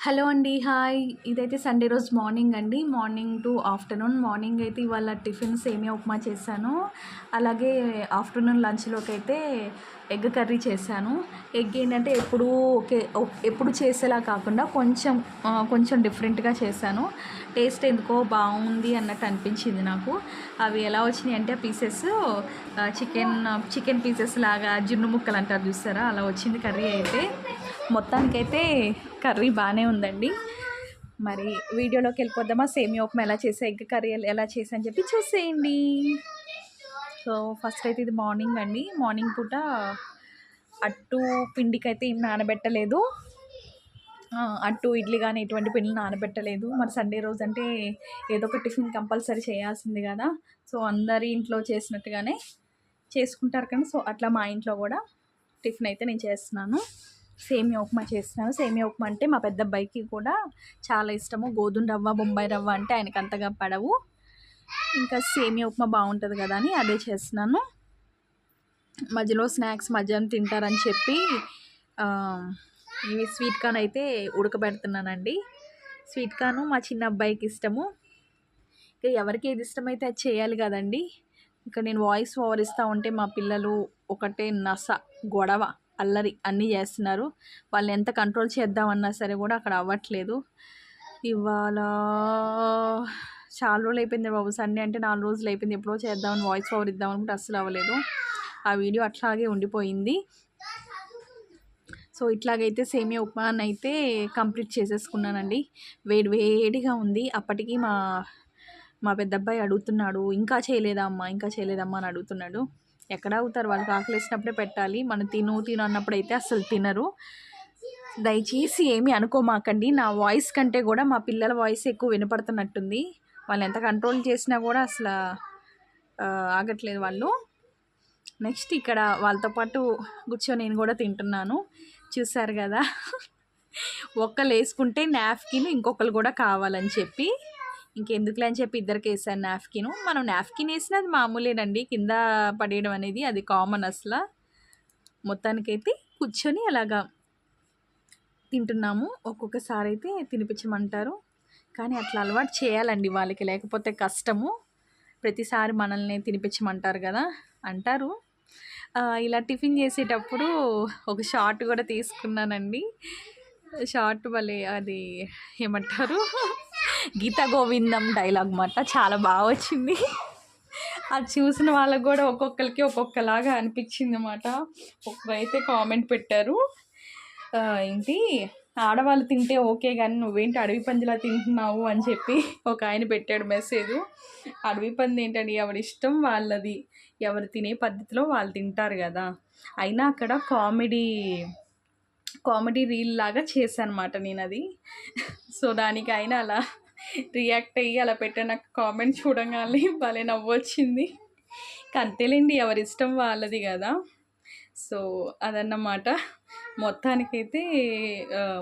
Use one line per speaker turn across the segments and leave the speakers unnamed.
Hello అండి. Hi. ఇదైతే Sunday రోజు మార్నింగ్ అండి. Morning to afternoon. మార్నింగ్ అయితే ఇవాళ టిఫిన్ సేమియా ఉప్మా చేశాను. అలాగే ఆఫ్టర్‌నూన్ లంచ్‌లోకైతే ఎగ్ కర్రీ చేశాను. ఎగ్ ఏంటంటే ఎప్పుడు చేసేలా కాకుండా కొంచెం డిఫరెంట్‌గా చేశాను. టేస్ట్ ఎందుకో బాగుంది అన్నట్టు అనిపించింది నాకు. అవి ఎలా వచ్చినాయి అంటే పీసెస్ చికెన్ పీసెస్ లాగా జున్ను ముక్కలు అంటారు చూసారా, అలా వచ్చింది కర్రీ అయితే. మొత్తానికైతే కర్రీ బాగానే ఉందండి. మరి వీడియోలోకి వెళ్ళిపోద్దామా? సేమియా ఉప్మా ఎలా చేసా, ఎగ్ కర్రీ ఎలా చేసా అని చెప్పి చూసేయండి. సో ఫస్ట్ అయితే ఇది మార్నింగ్ అండి. మార్నింగ్ పూట అట్టు పిండికైతే ఏం నానబెట్టలేదు. అట్టు ఇడ్లీ కానీ ఎటువంటి పిండిని నానబెట్టలేదు. మరి సండే రోజు అంటే ఏదో ఒక టిఫిన్ కంపల్సరీ చేయాల్సింది కదా. సో అందరి ఇంట్లో చేసినట్టుగానే చేసుకుంటారు కానీ, సో అట్లా మా ఇంట్లో కూడా టిఫిన్ అయితే నేను చేస్తున్నాను. సేమియా ఉప్మా చేస్తున్నాను. సేమియా ఉప్మా అంటే మా పెద్ద అబ్బాయికి కూడా చాలా ఇష్టము. గోధుమ రవ్వ, బొంబాయి రవ్వ అంటే ఆయనకు అంతగా పడవు. ఇంకా సేమియా ఉప్మా బాగుంటుంది కదా అని అదే చేస్తున్నాను. మధ్యలో స్నాక్స్ మధ్యాహ్నం తింటారని చెప్పి ఇవి స్వీట్ కార్న్ అయితే ఉడకబెడుతున్నానండి. స్వీట్ కార్న్ మా చిన్న అబ్బాయికి ఇష్టము. ఇక ఎవరికి ఏది ఇష్టమైతే అది చేయాలి కదండి. ఇక నేను వాయిస్ ఓవర్ ఇస్తూ ఉంటే మా పిల్లలు ఒకటే నస, గొడవ, అల్లరి అన్నీ చేస్తున్నారు. వాళ్ళు ఎంత కంట్రోల్ చేద్దామన్నా సరే కూడా అక్కడ అవ్వట్లేదు. ఇవాళ చాలా రోజులు అయిపోయింది బాబు. సండే అంటే 4 రోజులు అయిపోయింది. ఎప్పుడో చేద్దామని వాయిస్ ఓవర్ ఇద్దామనుకుంటే అస్సలు అవ్వలేదు. ఆ వీడియో అట్లాగే ఉండిపోయింది. సో ఇట్లాగైతే సేమియా ఉప్మాని అయితే కంప్లీట్ చేసేసుకున్నానండి. వేడిగా ఉంది. అప్పటికి మా పెద్ద అబ్బాయి అడుగుతున్నాడు, ఇంకా చేయలేదా అమ్మా అని అడుగుతున్నాడు. ఎక్కడ అవుతారు, వాళ్ళకి ఆకలేసినప్పుడే పెట్టాలి. మనం తిను అన్నప్పుడు అయితే అస్సలు తినరు. దయచేసి ఏమీ అనుకోమాకండి. నా వాయిస్ కంటే కూడా మా పిల్లల వాయిస్ ఎక్కువ వినపడుతున్నట్టుంది. వాళ్ళు ఎంత కంట్రోల్ చేసినా కూడా అసలు ఆగట్లేదు వాళ్ళు. నెక్స్ట్ ఇక్కడ వాళ్ళతో పాటు కూర్చొని నేను కూడా తింటున్నాను. చూసారు కదా, ఒక్కరు వేసుకుంటే నాప్కిన్ ఇంకొకరు కూడా కావాలని చెప్పి, ఇంకెందుకులే అని చెప్పి ఇద్దరికి వేసాను నాప్కిన్. మనం నాప్కిన్ వేసినా అది మామూలేనండి, కింద పడేయడం అనేది అది కామన్. అసలు మొత్తానికైతే కూర్చొని అలాగా తింటున్నాము. ఒక్కొక్కసారి అయితే తినిపించమంటారు, కానీ అట్లా అలవాటు చేయాలండి వాళ్ళకి, లేకపోతే కష్టము. ప్రతిసారి మనల్ని తినిపించమంటారు కదా అంటారు. ఇలా టిఫిన్ చేసేటప్పుడు ఒక షార్ట్ కూడా తీసుకున్నానండి. షార్ట్ భలే, అది ఏమంటారు, గీతా గోవిందం డైలాగ్ మాట, చాలా బాగా వచ్చింది. అది చూసిన వాళ్ళకు కూడా ఒక్కొక్కరికి ఒక్కొక్కలాగా అనిపించింది అన్నమాట. ఒకరైతే కామెంట్ పెట్టారు, ఏంటి ఆడవాళ్ళు తింటే ఓకే కానీ నువ్వేంటి అడవి పందిలా తింటున్నావు అని చెప్పి ఒక ఆయన పెట్టాడు మెసేజ్. అడవి పంది ఏంటండి, ఎవరి ఇష్టం వాళ్ళది, ఎవరు తినే పద్ధతిలో వాళ్ళు తింటారు కదా. అయినా అక్కడ కామెడీ రీల్ లాగా చేశానమాట నేను అది. సో దానికి ఆయన అలా రియాక్ట్ అయ్యి అలా పెట్టాను. నాకు కామెంట్ చూడగానే భలే నవ్వొచ్చింది. అంతేలేండి, ఎవరి ఇష్టం వాళ్ళది కదా. సో అదన్నమాట. మొత్తానికైతే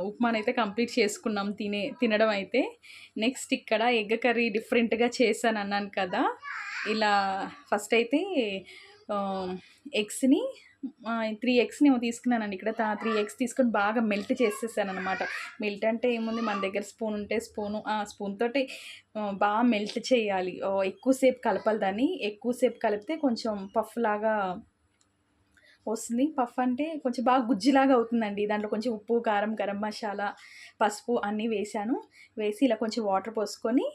ఉప్మానైతే కంప్లీట్ చేసుకున్నాం తినడం అయితే. నెక్స్ట్ ఇక్కడ ఎగ్ కర్రీ డిఫరెంట్గా చేశాను అన్నాను కదా. ఇలా ఫస్ట్ అయితే ఎగ్స్ని 3 ఎగ్స్ని ఏమో తీసుకున్నానండి. ఇక్కడ 3 ఎగ్స్ తీసుకొని బాగా మెల్ట్ చేసేసాను అనమాట. మెల్ట్ అంటే ఏముంది, మన దగ్గర స్పూన్ ఉంటే స్పూన్ తోటి బాగా మెల్ట్ చేయాలి. ఎక్కువసేపు కలపాలి దాన్ని. ఎక్కువసేపు కలిపితే కొంచెం పఫ్ లాగా వస్తుంది. పఫ్ అంటే కొంచెం బాగా గుజ్జులాగా అవుతుందండి. దాంట్లో కొంచెం ఉప్పు, కారం, గరం మసాలా, పసుపు అన్నీ వేసి ఇలా కొంచెం వాటర్ పోసుకొని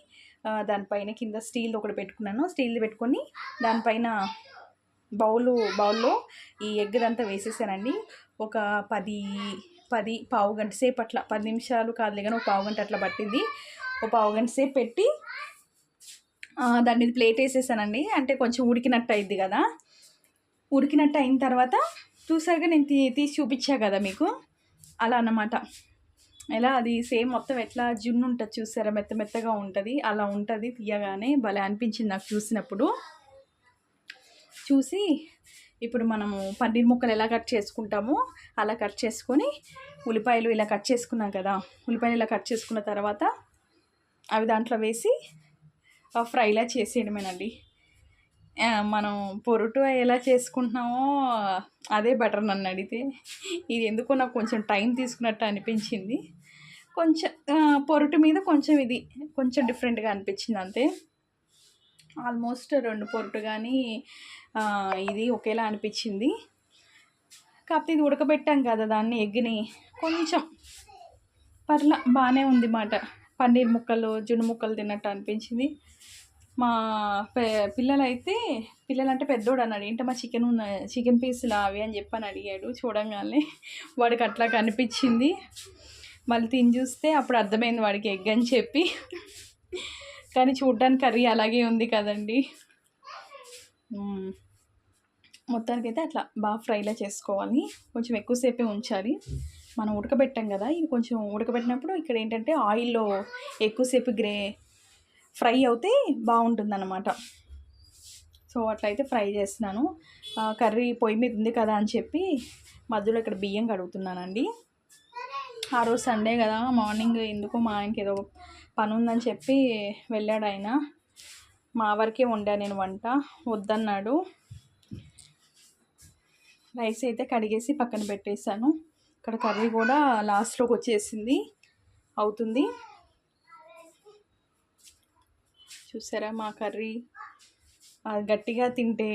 దానిపైన కింద స్టీల్ ఒకటి పెట్టుకున్నాను. స్టీల్ది పెట్టుకొని దానిపైన బౌల్లో ఈ ఎగ్ అంతా వేసేసానండి. ఒక 10 పావు గంట సేపు అట్లా, 10 నిమిషాలు కాదులే కానీ ఒక పావు గంట అట్లా పట్టింది. ఒక పావు గంట సేపు పెట్టి దాని మీద ప్లేట్ వేసేసానండి. అంటే కొంచెం ఉడికినట్టు అయింది కదా. ఉడికినట్టు అయిన తర్వాత చూసారుగా, నేను తీసి చూపించా కదా మీకు, అలా అన్నమాట. ఎలా అది సేమ్ మొత్తం ఎట్లా జున్ను ఉంటుంది చూసారా, మెత్తగా ఉంటుంది, అలా ఉంటుంది. తీయగానే భలే అనిపించింది నాకు చూసినప్పుడు. చూసి ఇప్పుడు మనము పన్నీర్ ముక్కలు ఎలా కట్ చేసుకుంటామో అలా కట్ చేసుకొని, ఉల్లిపాయలు ఇలా కట్ చేసుకున్నాం కదా, ఉల్లిపాయలు ఇలా కట్ చేసుకున్న తర్వాత అవి దాంట్లో వేసి ఫ్రైలా చేసేయడమేనండి. మనం పొరుటు ఎలా చేసుకుంటున్నామో అదే బెటర్ నన్ను అడిగితే. ఇది ఎందుకో నాకు కొంచెం టైం తీసుకున్నట్టు అనిపించింది. కొంచెం పొరుటు మీద కొంచెం ఇది కొంచెం డిఫరెంట్గా అనిపించింది అంతే. ఆల్మోస్ట్ 2 పొరుటు కానీ ఇది ఒకేలా అనిపించింది. కాకపోతే ఇది ఉడకబెట్టాం కదా దాన్ని, ఎగ్ని కొంచెం బాగానే ఉంది మాట. పన్నీర్ ముక్కలు జున్ను ముక్కలు తిన్నట్టు అనిపించింది. మా పిల్లలంటే పెద్దోడు అన్నాడు, ఏంటమ్మా చికెన్ పీసులు అవి అని చెప్పని అడిగాడు. చూడంగానే వాడికి అట్లా కనిపించింది. మళ్ళీ తిని చూస్తే అప్పుడు అర్థమైంది వాడికి ఎగ్ అని చెప్పి. కానీ చూడ్డానికి కర్రీ అలాగే ఉంది కదండి. మొత్తానికైతే అట్లా బాగా ఫ్రైలా చేసుకోవాలి, కొంచెం ఎక్కువసేపే ఉంచాలి. మనం ఉడకబెట్టాం కదా, ఇది కొంచెం ఉడకబెట్టినప్పుడు ఇక్కడ ఏంటంటే ఆయిల్లో ఎక్కువసేపు ఫ్రై అవుతే బాగుంటుందన్నమాట. సో అట్లయితే ఫ్రై చేస్తున్నాను. కర్రీ పొయ్యి మీద ఉంది కదా అని చెప్పి మధ్యలో ఇక్కడ బియ్యం కడుగుతున్నానండి. ఆ రోజు సండే కదా, మార్నింగ్ ఎందుకో మా ఆయనకి ఏదో పని ఉందని చెప్పి వెళ్ళాడు ఆయన. మా వరకే వండా నేను వంట, వద్దన్నాడు. రైస్ అయితే కడిగేసి పక్కన పెట్టేశాను. ఇక్కడ కర్రీ కూడా లాస్ట్లోకి వచ్చేసింది, అవుతుంది. చూసారా మా కర్రీ. అది గట్టిగా తింటే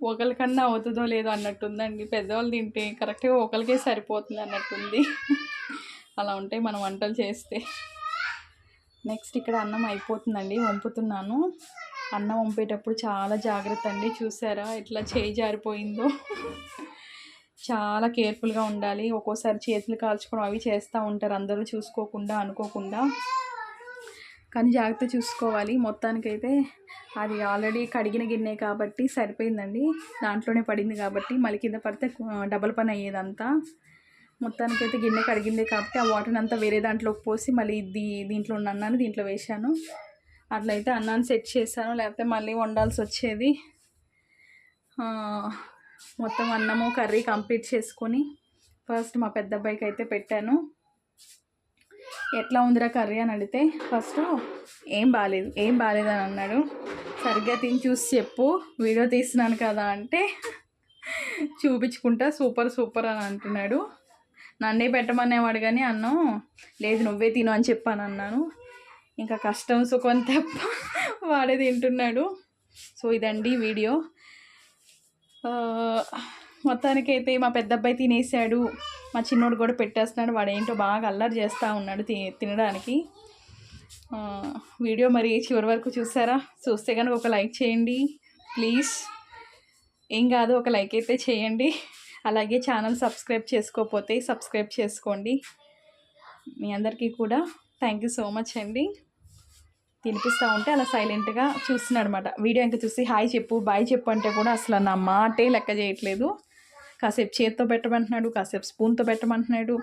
ఒకరికన్నా అవుతుందో లేదో అన్నట్టుందండి. పెద్దవాళ్ళు తింటే కరెక్ట్గా ఒకరికే సరిపోతుంది అన్నట్టుంది. అలా ఉంటాయి మనం వంటలు చేస్తే. నెక్స్ట్ ఇక్కడ అన్నం అయిపోతుందండి, వంపుతున్నాను. అన్నం వంపేటప్పుడు చాలా జాగ్రత్త అండి. చూసారా ఎట్లా చేయి జారిపోయిందో. చాలా కేర్ఫుల్గా ఉండాలి. ఒక్కోసారి చేతులు కాల్చుకోవడం అవి చేస్తూ ఉంటారు అందరూ చూసుకోకుండా, అనుకోకుండా. కానీ జాగ్రత్త చూసుకోవాలి. మొత్తానికైతే అది ఆల్రెడీ కడిగిన గిన్నె కాబట్టి సరిపోయిందండి, దాంట్లోనే పడింది కాబట్టి. మళ్ళీ కింద పడితే డబల్ పని అయ్యేదంతా. మొత్తానికైతే గిన్నె కడిగిందే కాబట్టి ఆ వాటర్ని అంతా వేరే దాంట్లోకి పోసి మళ్ళీ దీంట్లో ఉన్న అన్నాన్ని దీంట్లో వేసాను. అట్లయితే అన్నాన్ని సెట్ చేశాను, లేకపోతే మళ్ళీ వండాల్సి వచ్చేది. మొత్తం అన్నము కర్రీ కంప్లీట్ చేసుకొని ఫస్ట్ మా పెద్ద అబ్బాయికి అయితే పెట్టాను. ఎట్లా ఉందిరా కర్రీ అని అడిగితే ఫస్ట్ ఏం బాగాలేదు అని అన్నాడు. సరిగ్గా తిని చూసి చెప్పు, వీడియో తీస్తున్నాను కదా అంటే చూపించుకుంటా సూపర్ అని అంటున్నాడు. నన్నే పెట్టమనేవాడు కానీ అన్నం లేదు నువ్వే తిను అని చెప్పాను అన్నాను. ఇంకా కష్టం సుఖం తప్ప వాడే తింటున్నాడు. సో ఇదండి వీడియో. మొత్తానికైతే మా పెద్ద అబ్బాయి తినేసాడు, మా చిన్నోడు కూడా పెట్టేస్తున్నాడు. వాడు ఏంటో బాగా అల్లరి చేస్తూ ఉన్నాడు తినడానికి. వీడియో మరి చివరి వరకు చూసారా? చూస్తే కనుక ఒక లైక్ చేయండి ప్లీజ్. ఏం కాదు, ఒక లైక్ అయితే చేయండి. అలాగే ఛానల్ సబ్స్క్రైబ్ చేసుకోకపోతే సబ్స్క్రైబ్ చేసుకోండి. మీ అందరికీ కూడా థ్యాంక్ యూ సో మచ్ అండి. తినిపిస్తూ ఉంటే అలా సైలెంట్గా చూస్తున్నాడు అనమాట. వీడియో ఇంకా చూసి హాయ్ చెప్పు బాయ్ చెప్పు అంటే కూడా అసలు నా మాటే లెక్క చేయట్లేదు. కాసేపు చేత్తో పెట్టమంటున్నాడు, కాసేపు స్పూన్తో పెట్టమంటున్నాడు.